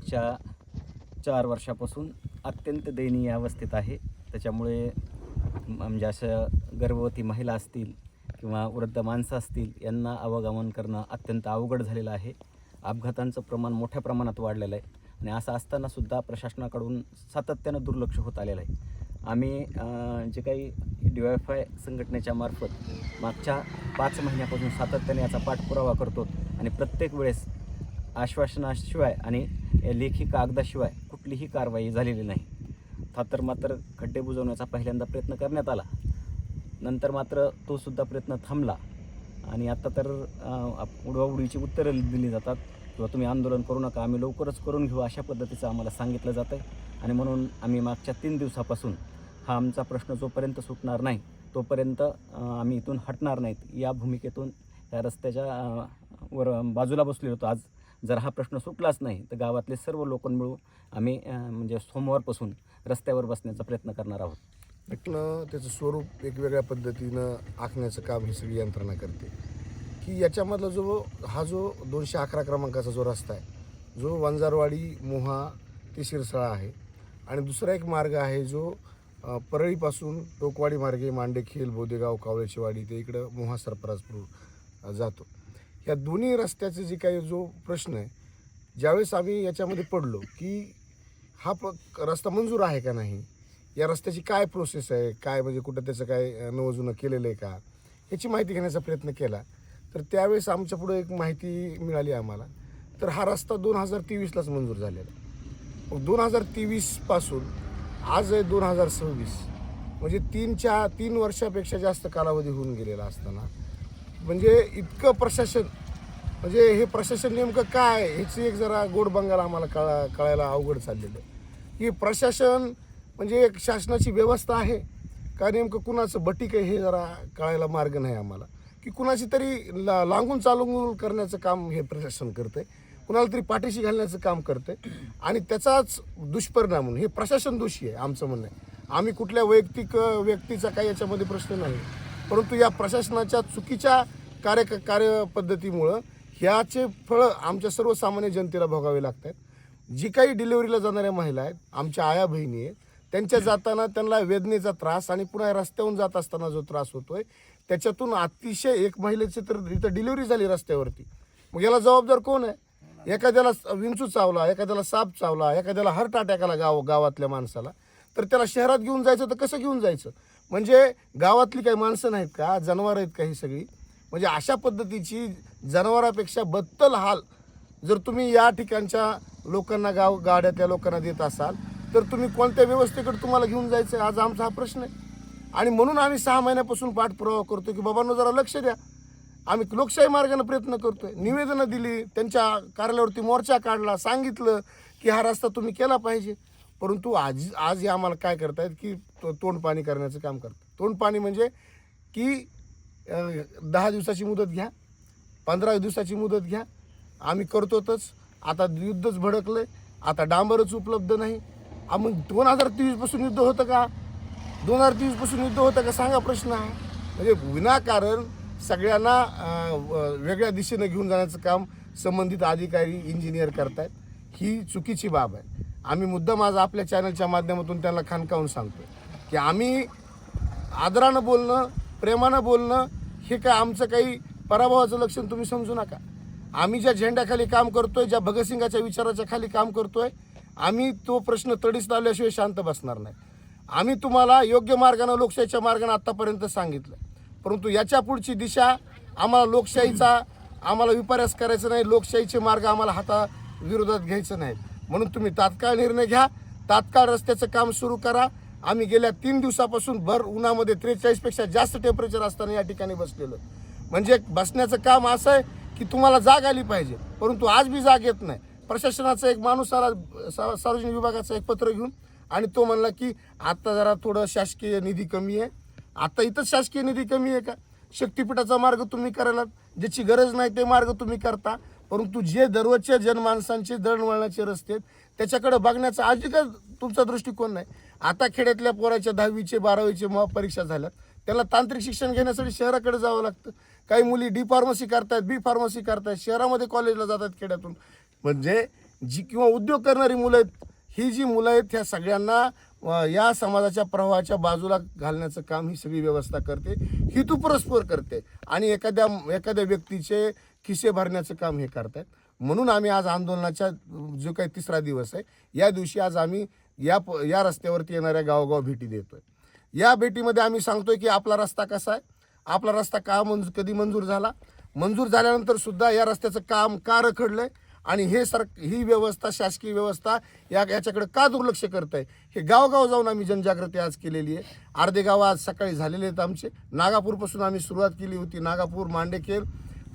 मागच्या 4 वर्षापासून अत्यंत दयनीय अवस्थेत आहे. त्याच्यामुळे म्हणजे अशा गर्भवती महिला असतील किंवा वृद्ध माणसं असतील यांना आवागमन करणं अत्यंत अवघड झालेलं आहे. अपघातांचं प्रमाण मोठ्या प्रमाणात वाढलेलं आहे आणि असं असतानासुद्धा प्रशासनाकडून सातत्यानं दुर्लक्ष होत आलेलं आहे. आम्ही जे काही DYFI संघटनेच्या मार्फत मागच्या 5 महिन्यापासून सातत्याने याचा पाठपुरावा करतो आणि प्रत्येक वेळेस आश्वासनाशिवाय आणि लेखी कागदाशिवाय कुठलीही कारवाई झालेली नाही. तर मात्र खड्डे बुजवण्याचा पहिल्यांदा प्रयत्न करण्यात आला, नंतर मात्र तो सुद्धा प्रयत्न थांबला आणि आता तर उडवाउडवीची उत्तरं दिली जातात किंवा तुम्ही आंदोलन करू नका, आम्ही लवकरच करून घेऊ अशा पद्धतीचं आम्हाला सांगितलं जातं आहे. आणि म्हणून आम्ही मागच्या 3 दिवसापासून हा आमचा प्रश्न जोपर्यंत सुटणार नाही तोपर्यंत आम्ही इथून हटणार नाहीत या भूमिकेतून या रस्त्याच्या वर बाजूला बसलेलो होतो. आज जर हा प्रश्न सुटलाच नाही तर गावातले सर्व लोक मिळून आम्ही म्हणजे सोमवारपासून रस्त्यावर बसण्याचा प्रयत्न करणार आहोत. नक्कीनं त्याचं स्वरूप वेगवेगळ्या पद्धतीनं आखण्याचं काम ही सगळी यंत्रणा करते की याच्यामधला जो 211 क्रमांकाचा जो रस्ता आहे, जो वंजारवाडी मोहा ते शिरसाळा आहे आणि दुसरा एक मार्ग आहे जो परळीपासून टोकवाडी मार्गे मांडेखेल बोदेगाव कावळेचीवाडी ते इकडं मोहा सरफराजपूर जातो. या दोन्ही रस्त्याचे जे काही जो प्रश्न आहे, ज्यावेळेस आम्ही याच्यामध्ये पडलो की हा रस्ता मंजूर आहे का नाही, या रस्त्याची काय प्रोसेस आहे, काय म्हणजे कुठं त्याचं काय नवजुनं केलेलं आहे का, याची माहिती घेण्याचा प्रयत्न केला. तर त्यावेळेस आमच्या पुढं एक माहिती मिळाली आम्हाला, तर हा रस्ता 2023लाच मंजूर झालेला. मग 2023पासून आज आहे 2026, म्हणजे 3 वर्षापेक्षा जास्त कालावधी होऊन गेलेला असताना म्हणजे इतकं प्रशासन, म्हणजे हे प्रशासन नेमकं काय ह्याची एक जरा गोड बंगाला आम्हाला कळायला अवघड चाललेलं आहे. ही प्रशासन म्हणजे एक शासनाची व्यवस्था आहे का नेमकं कुणाचं बटीक आहे हे जरा कळायला मार्ग नाही आम्हाला, की कुणाची तरी लांगून चालून करण्याचं काम हे प्रशासन करतंय, कुणाला तरी पाठीशी घालण्याचं काम करतंय आणि त्याचाच दुष्परिणाम म्हणून हे प्रशासन दोषी आहे आमचं म्हणणं आहे. आम्ही कुठल्या व्यक्तीचा काही याच्यामध्ये प्रश्न नाही, परंतु या प्रशासनाच्या चुकीच्या कार्यपद्धतीमुळं ह्याचे फळं आमच्या सर्वसामान्य जनतेला भोगावे लागत आहेत. जी काही डिलिव्हरीला जाणाऱ्या महिला आहेत, आमच्या आया बहिणी आहेत, त्यांच्या जाताना त्यांना वेदनेचा त्रास आणि पुन्हा रस्त्यावरून जात असताना जो त्रास होतोय त्याच्यातून अतिशय एक महिलेची तर इथं डिलिव्हरी झाली रस्त्यावरती. मग याला जबाबदार कोण आहे? एखाद्याला विंचू चावला, एखाद्याला साप चावला, एखाद्याला हार्ट अटॅक आला गावातल्या माणसाला, तर त्याला शहरात घेऊन जायचं तर कसं घेऊन जायचं? म्हणजे गावातली काही माणसं नाहीत का, जनावरं आहेत का ही सगळी? म्हणजे अशा पद्धतीची जनावरापेक्षा बद्दल हाल जर तुम्ही या ठिकाणच्या लोकांना गाड्यातल्या लोकांना देत असाल तर तुम्ही कोणत्या व्यवस्थेकडे तुम्हाला घेऊन जायचं आहे, आज आमचा हा प्रश्न आहे. आणि म्हणून आम्ही 6 महिन्यापासून पाठपुरावा करतो की बाबांनो जरा लक्ष द्या. आम्ही लोकशाही मार्गाने प्रयत्न करतोय, निवेदनं दिली, त्यांच्या कार्यालयावरती मोर्चा काढला, सांगितलं की हा रस्ता तुम्ही केला पाहिजे. परंतु आज हे आम्हाला काय करतायत की तोंडपाणी करण्याचं काम करतात. तोंडपाणी म्हणजे की 10 दिवसाची मुदत घ्या, 15 दिवसाची मुदत घ्या, आम्ही करतोच. आता युद्धच भडकलंय, आता डांबरच उपलब्ध नाही. मग 2023पासून युद्ध होतं का? 2023पासून युद्ध होतं का सांगा प्रश्न हा. म्हणजे विनाकारण सगळ्यांना वेगळ्या दिशेनं घेऊन जाण्याचं काम संबंधित अधिकारी इंजिनियर करतायत, ही चुकीची बाब आहे. आम्ही मुद्दाम आज आपल्या चॅनलच्या माध्यमातून त्यांना खानकावून सांगतो की आम्ही आदरानं बोलणं, प्रेमानं बोलणं हे काय आमचं काही पराभवाचं लक्षण तुम्ही समजू नका. आम्ही ज्या झेंड्याखाली काम करतोय, ज्या भगतसिंगाच्या विचाराच्या खाली काम करतोय, आम्ही तो प्रश्न तडीस लावल्याशिवाय शांत बसणार नाही. आम्ही तुम्हाला योग्य मार्गानं, लोकशाहीच्या मार्गानं आत्तापर्यंत सांगितलं, परंतु याच्या पुढची दिशा आम्हाला लोकशाहीचा आम्हाला विपर्यास करायचं नाही, लोकशाहीचे मार्ग आम्हाला हाताविरोधात घ्यायचं नाहीत. म्हणून तुम्ही तात्काळ निर्णय घ्या, तात्काळ रस्त्याचं काम सुरू करा. आम्ही गेल्या 3 दिवसापासून भर उन्हामध्ये 43पेक्षा जास्त टेम्परेचर असताना या ठिकाणी बसलेलो. म्हणजे बसण्याचं काम असं आहे की तुम्हाला जाग आली पाहिजे, परंतु आज बी जाग येत नाही. प्रशासनाचा एक माणूस आला सार्वजनिक विभागाचं एक पत्र घेऊन आणि तो म्हणला की आत्ता जरा थोडं शासकीय निधी कमी आहे. आता इथंच शासकीय निधी कमी आहे का? शक्तिपीठाचा मार्ग तुम्ही करायला, ज्याची गरज नाही ते मार्ग तुम्ही करता, परंतु जे दररोजच्या जनमानसांचे दळणवळणाचे रस्ते आहेत त्याच्याकडे बघण्याचा अजिबात तुमचा दृष्टिकोन नाही. आता खेड्यातल्या पोराच्या 10वीचे 12वीचे परीक्षा झाल्यात, त्याला तांत्रिक शिक्षण घेण्यासाठी शहराकडे जावं लागतं. काही मुली D फार्मसी करतायत, B फार्मसी करतायत, शहरामध्ये कॉलेजला जातात खेड्यातून. म्हणजे जी किंवा उद्योग करणारी मुलं आहेत, ही जी मुलं आहेत ह्या सगळ्यांना या समाजाच्या प्रवाहाच्या बाजूला घालण्याचं काम ही सगळी व्यवस्था करते, हेतुपुरस्पर करते आणि एखाद्या व्यक्तीचे खिसे भरण्याचं काम हे करतात. म्हणून आम्ही आज आंदोलनाच्या जो काही 3रा दिवस आहे, या दिवशी आज आम्ही या रस्त्यावरती येणाऱ्या गावोगाव भेटी देतोय. या भेटीमध्ये आम्ही सांगतोय की आपला रस्ता कसा आहे, आपला रस्ता कधी मंजूर झाला, मंजूर झाल्यानंतर सुद्धा या रस्त्याचं काम का रखडलंय आणि ही व्यवस्था, शासकीय व्यवस्था याच्याकडे का दुर्लक्ष करत आहे, हे गावगाव जाऊन आम्ही जनजागृती आज केलेली आहे. अर्धे गाव आज सकाळी झालेले आहेत आमचे. नागापूरपासून आम्ही सुरुवात केली होती. नागापूर, मांडेखेल,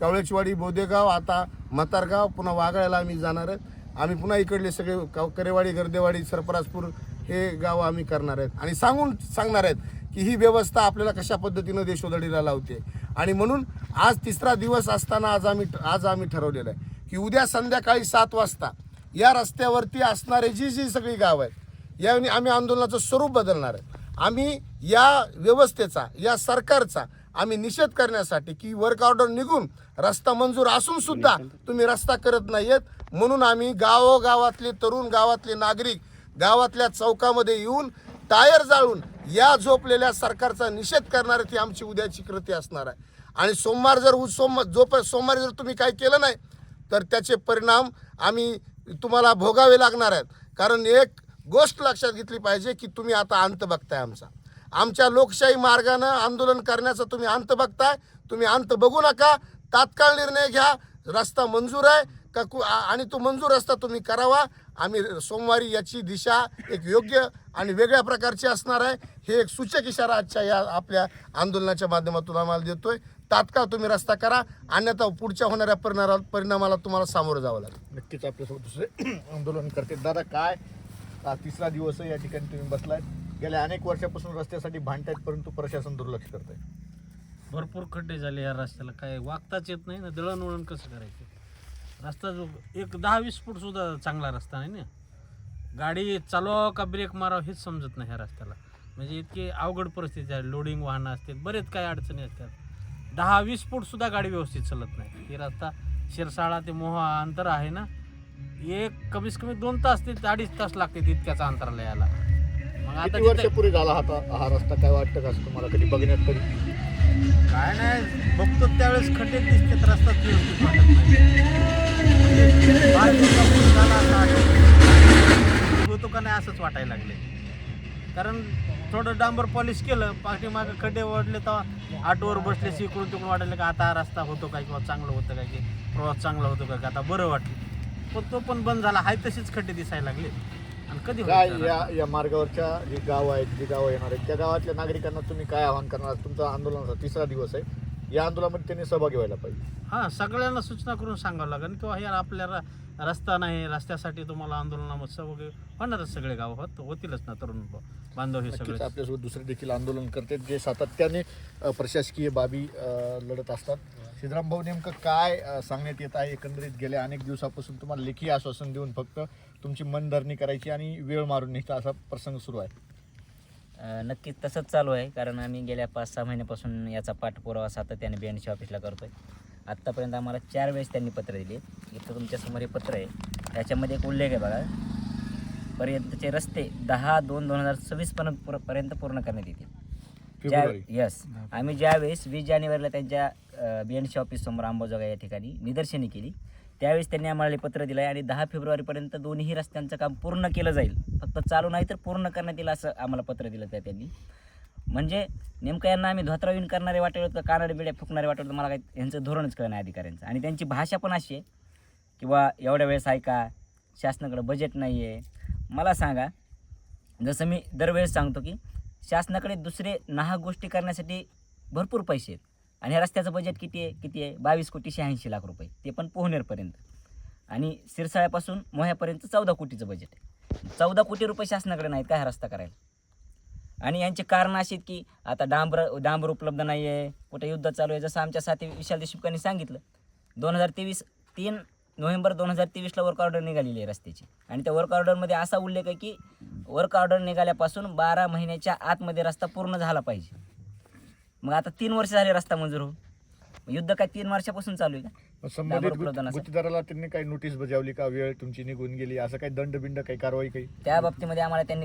कवळेचवाडी, बोदेगाव, आता म्हातारगाव, पुन्हा वाघाळ्याला आम्ही जाणार आहेत. आम्ही पुन्हा इकडले सगळे करेवाडी, गर्देवाडी, सरपराजपूर हे गाव आम्ही करणार आहेत आणि सांगणार आहेत की ही व्यवस्था आपल्याला कशा पद्धतीनं देशोधडीला लावते. आणि म्हणून आज 3रा दिवस असताना आज आम्ही ठरवलेलं आहे की उद्या संध्याकाळी 7 वाजता या रस्त्यावरती असणारे जी सगळी गाव आहेत, याने आम्ही आंदोलनाचं स्वरूप बदलणार आहे. आम्ही या व्यवस्थेचा, या सरकारचा आम्ही निषेध करण्यासाठी की वर्क ऑर्डर निघून रस्ता मंजूर असून सुद्धा तुम्ही रस्ता करत नाहीयेत, म्हणून आम्ही गावोगावातले तरुण, गावातले नागरिक गावातल्या चौकामध्ये येऊन टायर जाळून या झोपलेल्या सरकारचा निषेध करणारी ती आमची उद्याची कृती असणार आहे. आणि सोमवारी जर तुम्ही काही केलं नाही तर त्याचे परिणाम आम्ही तुम्हाला भोगावे लागणार आहेत. कारण एक गोष्ट लक्षात घेतली पाहिजे की तुम्ही आता अंत बघताय आमच्या लोकशाही मार्गानं आंदोलन करण्याचा तुम्ही अंत बघताय. तुम्ही अंत बघू नका, तात्काळ निर्णय घ्या. रस्ता मंजूर आहे का आणि तो मंजूर रस्ता तुम्ही करावा. आम्ही सोमवारी याची दिशा एक योग्य आणि वेगळ्या प्रकारची असणार आहे. हे एक सूचक इशारा आजच्या या आपल्या आंदोलनाच्या माध्यमातून आम्हाला देतोय. तात्काळ तुम्ही रस्ता करा, अन्यथा पुढच्या होणाऱ्या परिणामाला तुम्हाला सामोरं जावं लागेल. नक्कीच आपल्यासोबत दुसरे आंदोलन करते. दादा, काय 3रा दिवस या ठिकाणी तुम्ही बसलाय, गेल्या अनेक वर्षापासून रस्त्यासाठी भांडतायत परंतु प्रशासन दुर्लक्ष करत आहे. भरपूर खड्डे झाले या रस्त्याला, काय वागताच येत नाही ना. दळणवळण कसं करायचं? रस्ता जो एक 10-20 फूट सुद्धा चांगला रस्ता नाही ना. गाडी चालवावं का ब्रेक मारावं हेच समजत नाही ह्या रस्त्याला. म्हणजे इतकी अवघड परिस्थिती आहे. लोडिंग वाहनं असतात, बरेच काही अडचणी असतात. 10-20 फूट सुद्धा गाडी व्यवस्थित चालत नाही. ही रस्ता शिरसाळा ते मोहा अंतर आहे ना, एक कमीत कमी 2 तास ते 2.5 तास लागते इतक्याच अंतराला यायला. मग आता किती वर्षापूर्वी झाला हा रस्ता? काय वाटतं का तुम्हाला कधी बघण्यात तरी? काय नाही, बघतो त्यावेळेस खड्डे दिसतात, रस्ता व्यवस्थित वाटत नाही. होतो का नाही असंच वाटायला लागले. कारण थोडं डांबर पॉलिश केलं, पाठीमागं खड्डे वाढले तर ऑटोवर बसले, इकडून तिकडून वाटायला का आता हा रस्ता होतो काय, किंवा चांगलं होतं काय, की प्रवास चांगला होतो काय, आता बरं वाटलं. पण तो पण बंद झाला. हाय तशीच खड्डे दिसायला लागले. आणि कधी काय या मार्गावरच्या जी गाव आहेत, जी गावं येणार आहेत, त्या गावातल्या नागरिकांना तुम्ही काय आवाहन करणार? तुमचा आंदोलनाचा 3रा दिवस आहे. या आंदोलनामध्ये त्यांनी सहभागी व्हायला पाहिजे. हां, सगळ्यांना सूचना करून सांगावं लागेल किंवा यार आपल्याला रस्ता नाही, रस्त्यासाठी तुम्हाला आंदोलनामध्ये सहभागी होणारच सगळे गाव होतीलच ना. तरुण बांधव हे सगळे आपल्यासोबत दुसरे देखील आंदोलन करतात, जे सातत्याने प्रशासकीय बाबी लढत असतात. सिद्धराम भाऊ, नेमकं काय सांगण्यात येत आहे? एकंदरीत गेल्या अनेक दिवसापासून तुम्हाला लेखी आश्वासन देऊन फक्त तुमची मनधरणी करायची आणि वेळ मारून न्यायचा असा प्रसंग सुरू आहे. नक्कीच तसंच चालू आहे. कारण आम्ही गेल्या 5-6 महिन्यापासून याचा पाठपुरावा सातत्याने BNC ऑफिसला करतोय. आत्तापर्यंत आम्हाला 4 वेळेस त्यांनी पत्र दिले. इथं तुमच्यासमोर हे पत्र आहे, त्याच्यामध्ये एक उल्लेख आहे बघा, पर्यंतचे रस्ते 10/2/2026 पर्यंत पूर्ण करण्यात येतील. यस, आम्ही ज्यावेळेस 20 जानेवारीला त्यांच्या BNC ऑफिस समोर अंबाजोगाई या ठिकाणी निदर्शने केली, त्यावेळेस त्यांनी आम्हाला पत्र दिलं आहे आणि 10 फेब्रुवारीपर्यंत दोन्ही रस्त्यांचं काम पूर्ण केलं जाईल. फक्त चालू नाही तर पूर्ण करण्यात येईल असं आम्हाला पत्र दिलं त्या त्यांनी. म्हणजे नेमकं यांना आम्ही धोत्रावीन करणारे वाटलं होतं, कानड बिड्या फुकणारे वाटलं होतं. मला काही यांचं धोरणच कळलं नाही अधिकाऱ्यांचं. आणि त्यांची भाषा पण अशी आहे किंवा एवढ्या वेळेस ऐका, शासनाकडे बजेट नाही आहे. मला सांगा, जसं मी दरवेळेस सांगतो की शासनाकडे दुसरे नाहक गोष्टी करण्यासाठी भरपूर पैसे आहेत आणि ह्या रस्त्याचं बजेट किती आहे? 22,86,00,000 रुपये, ते पण पोहनेरपर्यंत. आणि सिरसाळ्यापासून मोह्यापर्यंत 14 कोटीचं बजेट आहे. 14 कोटी रुपये शासनाकडे नाहीत का हा रस्ता करायला? आणि यांचे कारण अशी आहेत की आता डांबर उपलब्ध नाही आहे, कुठे युद्ध चालू आहे. जसं आमच्या साथी विशाल देशमुखांनी सांगितलं, 3 नोव्हेंबर 2023ला वर्क ऑर्डर निघालेली आहे रस्त्याची. आणि त्या वर्क ऑर्डरमध्ये असा उल्लेख आहे की वर्क ऑर्डर निघाल्यापासून 12 महिन्याच्या आतमध्ये रस्ता पूर्ण झाला पाहिजे. मग आता 3 वर्ष झाले रस्ता मंजूर होऊन, युद्ध काय 3 वर्षापासून चालू आहे का? संबंधित डांबर उपलब्ध नसेल. गुत्तेदाराला त्यांनी काही नोटीस बजावली का, वेळ तुमची निघून गेली, असं काही दंड बिंड काही कारवाई काही? त्या बाबतीमध्ये आम्हाला त्यांनी